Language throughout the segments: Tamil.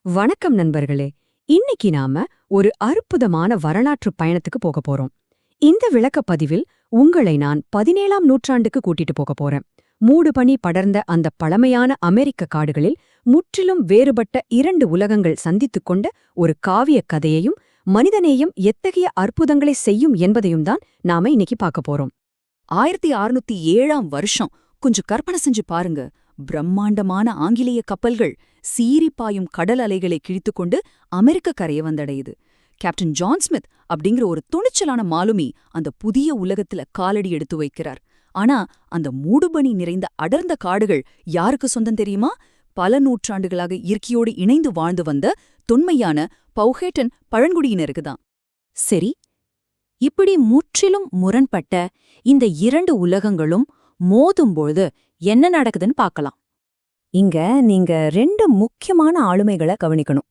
வணக்கம் நண்பர்களே. இன்னைக்கு நாம ஒரு அற்புதமான வரலாற்று பயணத்துக்கு போக போறோம். இந்த விளக்கப்பதிவில் உங்களை நான் 17ஆம் நூற்றாண்டுக்கு கூட்டிட்டு போக போறேன். மூடுபனி படர்ந்த அந்த பழமையான அமெரிக்க காடுகளில் முற்றிலும் வேறுபட்ட இரண்டு உலகங்கள் சந்தித்துக் கொண்ட ஒரு காவிய கதையையும் மனிதநேயம் எத்தகைய அற்புதங்களை செய்யும் என்பதையும் தான் நாம இன்னைக்கு பார்க்க போறோம். 1607ஆம் வருஷம் கொஞ்சம் கற்பனை செஞ்சு பாருங்க. பிரம்மாண்டமான ஆங்கிலேய கப்பல்கள் சீறிப்பாயும் கடல் அலைகளை கிழித்துக்கொண்டு அமெரிக்க கரையை வந்தடையுது. கேப்டன் ஜான் ஸ்மித் அப்படிங்கிற ஒரு துணிச்சலான மாலுமி அந்த புதிய உலகத்துல காலடி எடுத்து வைக்கிறார். ஆனா அந்த மூடுபனி நிறைந்த அடர்ந்த காடுகள் யாருக்கு சொந்தம் தெரியுமா? பல நூற்றாண்டுகளாக இயற்கையோடு இணைந்து வாழ்ந்து வந்த தொன்மையான பௌஹேட்டன் பழங்குடியினருக்குதான். சரி, இப்படி முற்றிலும் முரண்பட்ட இந்த இரண்டு உலகங்களும் மோதும்போது என்ன நடக்குதுன்னு பார்க்கலாம். இங்க நீங்க ரெண்டு முக்கியமான ஆளுமைகளை கவனிக்கணும்.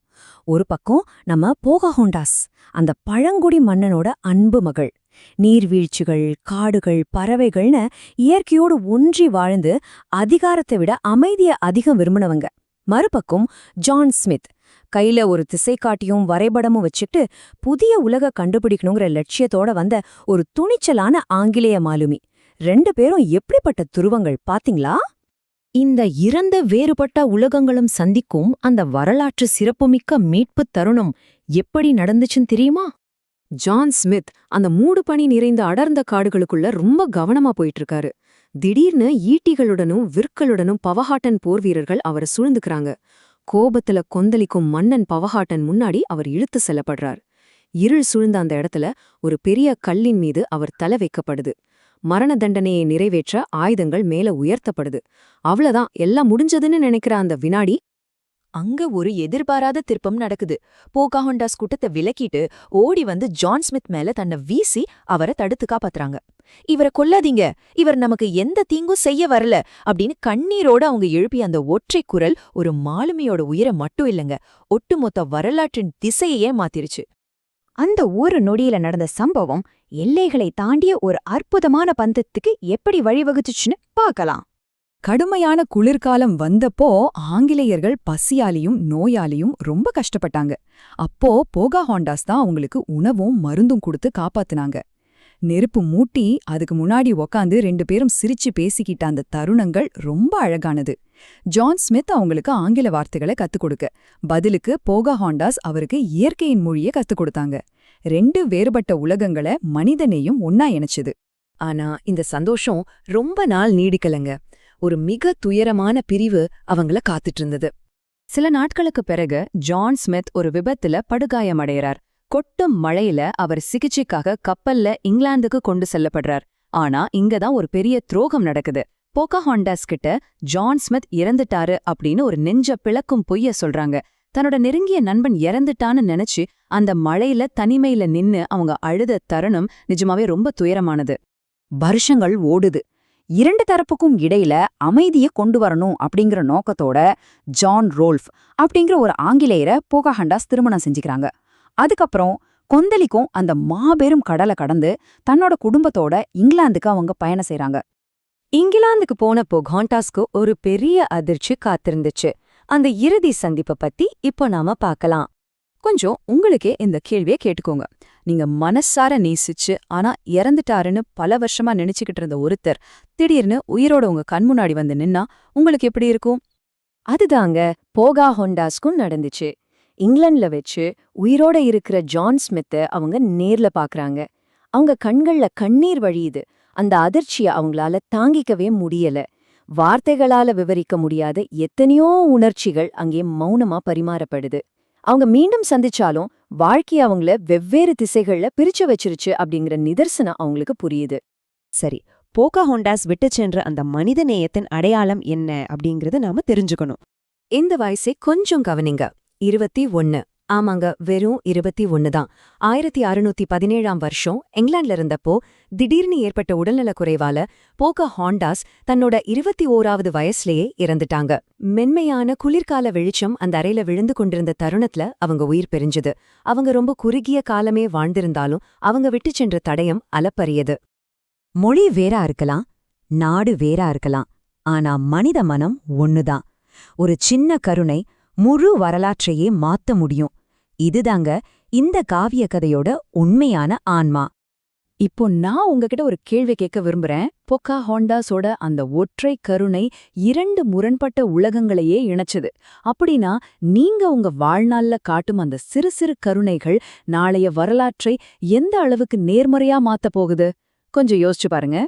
ஒரு பக்கம் நம்ம போகாஹோண்டாஸ், அந்த பழங்குடி மன்னனோட அன்பு மகள். நீர்வீழ்ச்சிகள், காடுகள், பறவைகள்னு இயற்கையோடு ஒன்றி வாழ்ந்து அதிகாரத்தை விட அமைதியை அதிகம் விரும்பினவங்க. மறுபக்கம் ஜான் ஸ்மித், கையில ஒரு திசைக்காட்டியும் வரைபடமும் வச்சுட்டு புதிய உலக கண்டுபிடிக்கணுங்கிற லட்சியத்தோட வந்த ஒரு துணிச்சலான ஆங்கிலேய மாலுமி. ரெண்டு பேரும் எப்படிப்பட்ட துருவங்கள் பாத்தீங்களா? இந்த இரண்டு வேறுபட்ட உலகங்களும் சந்திக்கும் அந்த வரலாற்று சிறப்புமிக்க மீட்புத் தருணம் எப்படி நடந்துச்சுன்னு தெரியுமா? ஜான் ஸ்மித் அந்த மூடுபனி நிறைந்த அடர்ந்த காடுகளுக்குள்ள ரொம்ப கவனமா போயிட்டு இருக்காரு. திடீர்னு ஈட்டிகளுடனும் விற்களுடனும் பவஹாட்டன் போர் வீரர்கள் அவரை சூழ்ந்துக்கிறாங்க. கோபத்துல கொந்தளிக்கும் மன்னன் பவஹாட்டன் முன்னாடி அவர் இழுத்து செல்லப்படுறார். இருள் சூழ்ந்த அந்த இடத்துல ஒரு பெரிய கல்லின் மீது அவர் தலை வைக்கப்படுது. மரண தண்டனையை நிறைவேற்ற ஆயுதங்கள் மேல உயர்த்தப்படுது. அவ்வளவுதான், எல்லாம் முடிஞ்சதுன்னு நினைக்கிற அந்த வினாடி அங்க ஒரு எதிர்பாராத திருப்பம் நடக்குது. போகாஹோண்டாஸ் கூட்டத்தை விலக்கிட்டு ஓடி வந்து ஜான் ஸ்மித் மேல தன்னை வீசி அவரை தடுத்து காப்பாத்துறாங்க. இவரை கொல்லாதீங்க, இவர் நமக்கு எந்த தீங்கும் செய்ய வரல அப்படின்னு கண்ணீரோட அவங்க எழுப்பிய அந்த ஒற்றை குரல் ஒரு மாலுமியோட உயிரை மட்டும் இல்லைங்க, ஒட்டுமொத்த வரலாற்றின் திசையையே மாத்திருச்சு. அந்த ஒரு நொடியில நடந்த சம்பவம் எல்லைகளை தாண்டிய ஒரு அற்புதமான பந்தத்துக்கு எப்படி வழிவகுச்சுன்னு பார்க்கலாம். கடுமையான குளிர்காலம் வந்தப்போ ஆங்கிலேயர்கள் பசியாலியும் நோயாலியும் ரொம்ப கஷ்டப்பட்டாங்க. அப்போ போகாஹோண்டாஸ் தான் அவங்களுக்கு உணவும் மருந்தும் கொடுத்து காப்பாத்துனாங்க. நெருப்பு மூட்டி அதுக்கு முன்னாடி உக்காந்து ரெண்டு பேரும் சிரிச்சு பேசிக்கிட்ட அந்த தருணங்கள் ரொம்ப அழகானது. ஜான் ஸ்மித் அவங்களுக்கு ஆங்கில வார்த்தைகளை கத்துக் கொடுக்க, பதிலுக்கு போகாஹோண்டாஸ் அவருக்கு இயற்கையின் மொழியை கத்துக் கொடுத்தாங்க. ரெண்டு வேறுபட்ட உலகங்களை மனிதநேயம் ஒன்னா இணைச்சுது. ஆனா இந்த சந்தோஷம் ரொம்ப நாள் நீடிக்கலங்க. ஒரு மிக துயரமான பிரிவு அவங்கள காத்துட்டு இருந்தது. சில நாட்களுக்கு பிறகு ஜான் ஸ்மித் ஒரு விபத்துல படுகாயமடைகிறார். கொட்டும் மழையில அவர் சிகிச்சைக்காக கப்பல்ல இங்கிலாந்துக்கு கொண்டு செல்லப்படுறார். ஆனா இங்கதான் ஒரு பெரிய துரோகம் நடக்குது. போகாஹோண்டாஸ் கிட்ட ஜான் ஸ்மித் இறந்துட்டாரு அப்படின்னு ஒரு நெஞ்ச பிளக்கும் பொய்ய சொல்றாங்க. தன்னோட நெருங்கிய நண்பன் இறந்துட்டான்னு நினைச்சு அந்த மழையில தனிமையில நின்னு அவங்க அழுத தருணம் நிஜமாவே ரொம்ப துயரமானது. வருஷங்கள் ஓடுது. இரண்டு தரப்புக்கும் இடையில அமைதியை கொண்டு வரணும் அப்படிங்கிற நோக்கத்தோட ஜான் ரோல்ஃப் அப்படிங்கிற ஒரு ஆங்கிலேயரை போகாஹோண்டாஸ் திருமணம் செஞ்சுக்கிறாங்க. அதுக்கப்புறம் கொந்தளிக்கும் அந்த மாபெரும் கடலை கடந்து தன்னோட குடும்பத்தோட இங்கிலாந்துக்கு அவங்க பயணம் செய்றாங்க. இங்கிலாந்துக்கு போன போகாஹோண்டாஸ்க்கு ஒரு பெரிய அதிர்ச்சி காத்திருந்துச்சு. அந்த இறுதி சந்திப்பை பத்தி இப்போ நாம பார்க்கலாம். கொஞ்சம் உங்களுக்கே இந்த கேள்வியை கேட்டுக்கோங்க. நீங்க மனசார நேசிச்சு ஆனா இறந்துட்டாருன்னு பல வருஷமா நினைச்சுக்கிட்டு இருந்த ஒருத்தர் திடீர்னு உயிரோட உங்க கண் முன்னாடி வந்து நின்னா உங்களுக்கு எப்படி இருக்கும்? அதுதாங்க போகாஹோண்டாஸ்க்கும் நடந்துச்சு. இங்கிலாந்துல வச்சு உயிரோட இருக்கிற ஜான் ஸ்மித்தை அவங்க நேர்ல பாக்குறாங்க. அவங்க கண்கள்ல கண்ணீர் வழியுது. அந்த அதிர்ச்சிய அவங்களால தாங்கிக்கவே முடியல. வார்த்தைகளால விவரிக்க முடியாத எத்தனையோ உணர்ச்சிகள் அங்கே மௌனமா பரிமாறப்படுது. அவங்க மீண்டும் சந்திச்சாலும் வாழ்க்கைய அவங்கள வெவ்வேறு திசைகள்ல பிரிச்சு வச்சிருச்சு அப்படிங்கிற நிதர்சனம் அவங்களுக்கு புரியுது. சரி, போகாஹோண்டாஸ் விட்டு சென்ற அந்த மனித நேயத்தின் அடையாளம் என்ன அப்படிங்கறது நாம தெரிஞ்சுக்கணும். இந்த வயசை கொஞ்சம் கவனிங்க. 21. ஆமாங்க, வெறும் 21 தான். 1617ஆம் வருஷம் இங்கிலாந்துல இருந்தப்போ திடீர்னு ஏற்பட்ட உடல்நலக் குறைவால போகாஹோண்டாஸ் தன்னோட 21வது வயசுலயே இறந்துட்டாங்க. மென்மையான குளிர்கால வெளிச்சம் அந்த அறையில விழுந்து கொண்டிருந்த தருணத்துல அவங்க உயிர் பிரிஞ்சுது. அவங்க ரொம்ப குறுகிய காலமே வாழ்ந்திருந்தாலும் அவங்க விட்டு சென்ற தடயம் அளப்பரியது. மொழி வேறா இருக்கலாம், நாடு வேறா இருக்கலாம், ஆனா மனித மனம் ஒண்ணுதான். ஒரு சின்ன கருணை முழு வரலாற்றையே மாத்த முடியும். இதுதாங்க இந்த காவிய கதையோட உண்மையான ஆன்மா. இப்போ நான் உங்ககிட்ட ஒரு கேள்வி கேட்க விரும்புறேன். பொக்காஹாண்டாஸோட அந்த ஒற்றை கருணை 2 முரண்பட்ட உலகங்களையே இணைச்சது. அப்படின்னா நீங்க உங்க வாழ்நாள்ல காட்டும் அந்த சிறு சிறு கருணைகள் நாளைய வரலாற்றை எந்த அளவுக்கு நேர்மறையா மாத்தப் போகுது? கொஞ்சம் யோசிச்சு பாருங்க.